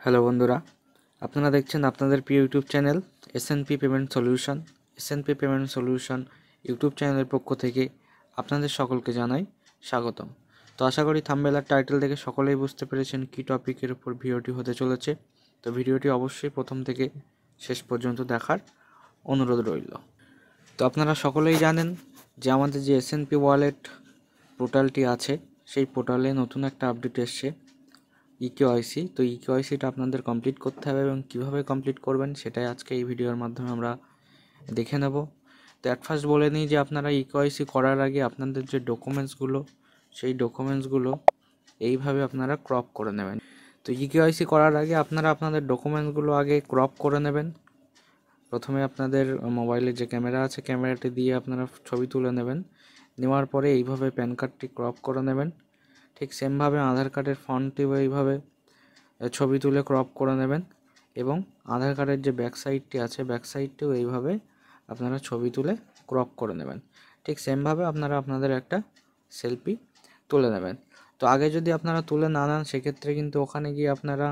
Hello বন্ধুরা, আপনারা দেখছেন আপনাদের প্রিয় YouTube channel S&P payment solution. S&P payment solution YouTube চ্যানেলের পক্ষ থেকে আপনাদের সকলকে জানাই স্বাগতম। তো আশা করি থাম্বনেল আর টাইটেল দেখে সকলেই বুঝতে পেরেছেন কী টপিকের উপর ভিডিওটি হতে চলেছে। তো ভিডিওটি অবশ্যই প্রথম থেকে শেষ পর্যন্ত দেখার অনুরোধ রইল। তো আপনারা সকলেই জানেন যে আমাদের যে এসএনপি ওয়ালেট পোর্টালটি আছে, সেই পোর্টালে নতুন একটা আপডেট এসছে ইকেওয়াইসি। তো ইকেওয়াইসিটা আপনাদের কমপ্লিট করতে হবে এবং কীভাবে কমপ্লিট করবেন সেটাই আজকে এই ভিডিওর মাধ্যমে আমরা দেখে নেব। তো অ্যাট ফার্স্ট বলে নিই যে আপনারা ইকেওয়াইসি করার আগে আপনাদের যে ডকুমেন্টসগুলো, সেই ডকুমেন্টসগুলো এইভাবে আপনারা ক্রপ করে নেবেন। তো ইকেওয়াইসি করার আগে আপনারা আপনাদের ডকুমেন্টসগুলো আগে ক্রপ করে নেবেন। প্রথমে আপনাদের মোবাইলের যে ক্যামেরা আছে, ক্যামেরাটি দিয়ে আপনারা ছবি তুলে নেবেন। নেওয়ার পরে এইভাবে প্যান কার্ডটি ক্রপ করে নেবেন। ঠিক সেমভাবে আধার কার্ডের ফন্টটিও এইভাবে ছবি তুলে ক্রপ করে নেবেন এবং আধার কার্ডের যে ব্যাক সাইডটি আছে, ব্যাক সাইডটিও এইভাবে আপনারা ছবি তুলে ক্রপ করে নেবেন। ঠিক সেমভাবে আপনারা আপনাদের একটা সেলফি তুলে নেবেন। তো আগে যদি আপনারা তুলে না নেন সেক্ষেত্রে কিন্তু ওখানে গিয়ে আপনারা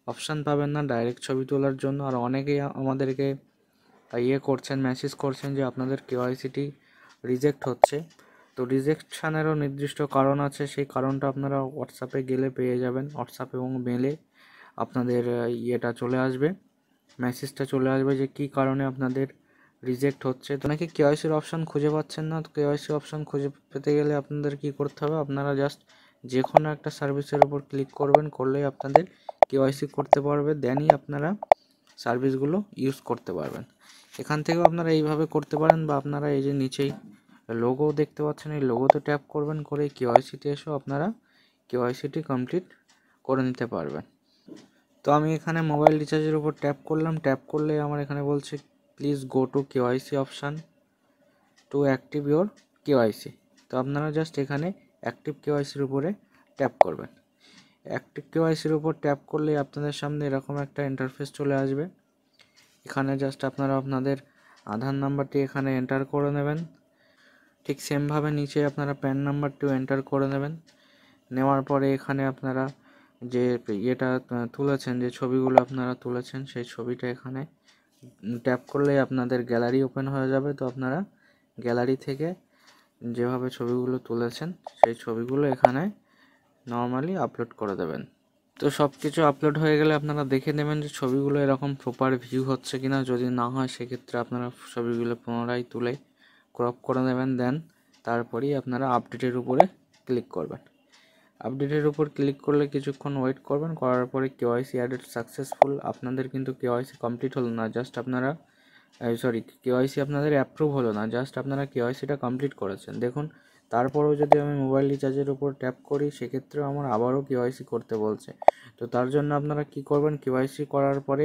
অপশান পাবেন না ডাইরেক্ট ছবি তোলার জন্য। আর অনেকেই আমাদেরকে করছেন, মেসেজ করছেন যে আপনাদের কেওয়াইসিটি রিজেক্ট হচ্ছে। তো রিজেকশানেরও নির্দিষ্ট কারণ আছে, সেই কারণটা আপনারা হোয়াটসঅ্যাপে গেলে পেয়ে যাবেন। হোয়াটসঅ্যাপ এবং মেলে আপনাদের চলে আসবে, মেসেজটা চলে আসবে যে কী কারণে আপনাদের রিজেক্ট হচ্ছে। তো অনেকে কেওয়াইসির অপশান খুঁজে পাচ্ছেন না। তো কেওয়াইসি অপশান খুঁজে পেতে গেলে আপনাদের কী করতে হবে, আপনারা জাস্ট যে কোনো একটা সার্ভিসের উপর ক্লিক করবেন, করলেই আপনাদের কেওয়াইসি করতে পারবে, দেনই আপনারা সার্ভিসগুলো ইউজ করতে পারবেন। এখান থেকেও আপনারা এইভাবে করতে পারেন, বা আপনারা এই যে নিচেই লোগো দেখতে পাচ্ছেন, এই লোগোতে ট্যাপ করবেন, করে কেওয়াইসিতে এসেও আপনারা কেওয়াইসিটি কমপ্লিট করে নিতে পারবেন। তো আমি এখানে মোবাইল রিচার্জের উপর ট্যাপ করলাম। ট্যাপ করলে আমার এখানে বলছে please go to KYC option to active your KYC. তো আপনারা জাস্ট এখানে অ্যাক্টিভ কেওয়াইসির উপরে ট্যাপ করবেন। অ্যাক্টিভ কেওয়াইসির উপর ট্যাপ করলে আপনাদের সামনে এরকম একটা ইন্টারফেস চলে আসবে। এখানে জাস্ট আপনারা আপনাদের আধার নাম্বারটি এখানে এন্টার করে নেবেন। ঠিক সেমভাবে নিচে আপনারা প্যান নাম্বারটিও এন্টার করে নেবেন। নেওয়ার পরে এখানে আপনারা যে তুলেছেন, যে ছবিগুলো আপনারা তুলেছেন, সেই ছবিটা এখানে ট্যাপ করলেই আপনাদের গ্যালারি ওপেন হয়ে যাবে। তো আপনারা গ্যালারি থেকে যেভাবে ছবিগুলো তুলেছেন সেই ছবিগুলো এখানে নর্মালি আপলোড করে দেবেন। তো সব কিছু আপলোড হয়ে গেলে আপনারা দেখে নেবেন যে ছবিগুলো এরকম প্রপার ভিউ হচ্ছে কিনা। যদি না হয় সেক্ষেত্রে আপনারা ছবিগুলো পুনরায় তুলে ক্রপ করে নেবেন, দেন তারপরেই আপনারা আপডেটের উপরে ক্লিক করবেন। আপডেটের উপর ক্লিক করলে কিছুক্ষণ ওয়েট করবেন, করার পরে কেওয়াইসি অ্যাডেড সাকসেসফুল। আপনাদের কিন্তু কেওয়াইসি কমপ্লিট হলো না, জাস্ট আপনারা কেওয়াইসি আপনাদের অ্যাপ্রুভ হলো না, জাস্ট আপনারা কেওয়াইসিটা কমপ্লিট করেছেন। দেখুন, তারপরেও যদি আমি মোবাইল রিচার্জের উপর ট্যাপ করি সেক্ষেত্রেও আমার আবারও কেওয়াইসি করতে বলছে। তো তার জন্য আপনারা কি করবেন, কেওয়াইসি করার পরে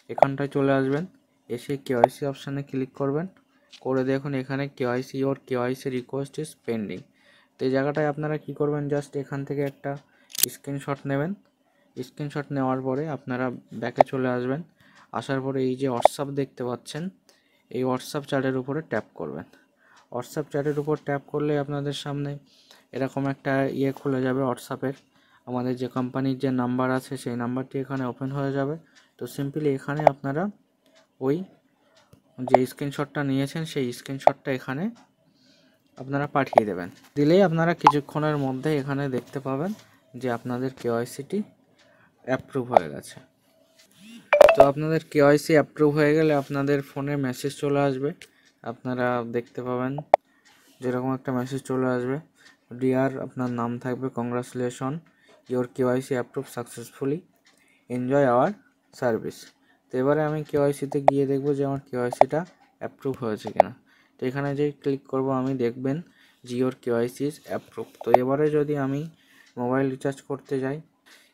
এখানটায় চলে আসবেন, এসে কেওয়াইসি অপশানে ক্লিক করবেন, করে দেখুন এখানে KYC or KYC request is pending. তো এই জায়গাটায় আপনারা কি করবেন, জাস্ট এখান থেকে একটা স্ক্রিনশট নেবেন। স্ক্রিনশট নেওয়ার পরে আপনারা ব্যাকে চলে আসবেন। আসার পরে এই যে হোয়াটসঅ্যাপ দেখতে পাচ্ছেন, এই হোয়াটসঅ্যাপ চ্যাটের উপরে ট্যাপ করবেন। হোয়াটসঅ্যাপ চ্যাটের উপর ট্যাপ করলে আপনাদের সামনে এরকম একটা খুলে যাবে হোয়াটসঅ্যাপের। আমাদের যে কোম্পানির যে নাম্বার আছে সেই নাম্বারটি এখানে ওপেন হয়ে যাবে। তো সিম্পলি এখানে আপনারা ওই যে স্ক্রিনশটটা নিয়েছেন সেই স্ক্রিনশটটা এখানে আপনারা পাঠিয়ে দেবেন। দিলেই আপনারা কিছুক্ষণের মধ্যে এখানে দেখতে পাবেন যে আপনাদের কেওয়াইসিটি অ্যাপ্রুভ হয়ে গেছে। তো আপনাদের কেওয়াইসি অ্যাপ্রুভ হয়ে গেলে আপনাদের ফোনে মেসেজ চলে আসবে। আপনারা দেখতে পাবেন যেরকম একটা মেসেজ চলে আসবে, ডিয়ার, আপনার নাম থাকবে, congratulation your KYC approve successfully, enjoy our service. তো এবারে আমি কেওয়াইসিতে গিয়ে দেখব যে আমার কেওয়াইসিটা অ্যাপ্রুভ হয়েছে কিনা। তো এখানে যে ক্লিক করব আমি দেখবেন যে ইওর কেওয়াইসি ইজ অ্যাপ্রুভ। তো এবারে যদি আমি মোবাইল রিচার্জ করতে যাই,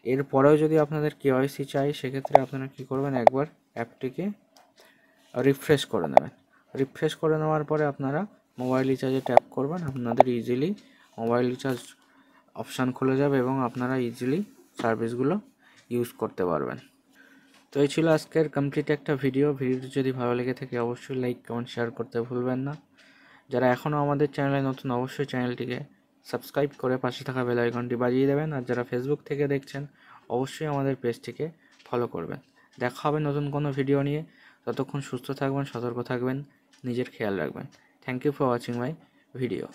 এরপরেও যদি আপনাদের কেওয়াইসি চাই সেক্ষেত্রে আপনারা কী করবেন, একবার অ্যাপটিকে রিফ্রেশ করে নেবেন। রিফ্রেশ করে নেওয়ার পরে আপনারা মোবাইল রিচার্জে ট্যাপ করবেন, আপনাদের ইজিলি মোবাইল রিচার্জ অপশান খুলে যাবে এবং আপনারা ইজিলি সার্ভিসগুলো ইউজ করতে পারবেন। তো এই ছিল আজকের কমপ্লিট একটা ভিডিওটি যদি ভালো লেগে থাকে অবশ্যই লাইক, কমেন্ট, শেয়ার করতে ভুলবেন না। যারা এখনও আমাদের চ্যানেলে নতুন অবশ্যই চ্যানেলটিকে সাবস্ক্রাইব করে পাশে থাকা বেল আইকনটি বাজিয়ে দেবেন। আর যারা ফেসবুক থেকে দেখছেন অবশ্যই আমাদের পেজটিকে ফলো করবেন। দেখা হবে নতুন কোনো ভিডিও নিয়ে। ততক্ষণ সুস্থ থাকবেন, সতর্ক থাকবেন, নিজের খেয়াল রাখবেন। Thank you for watching my video.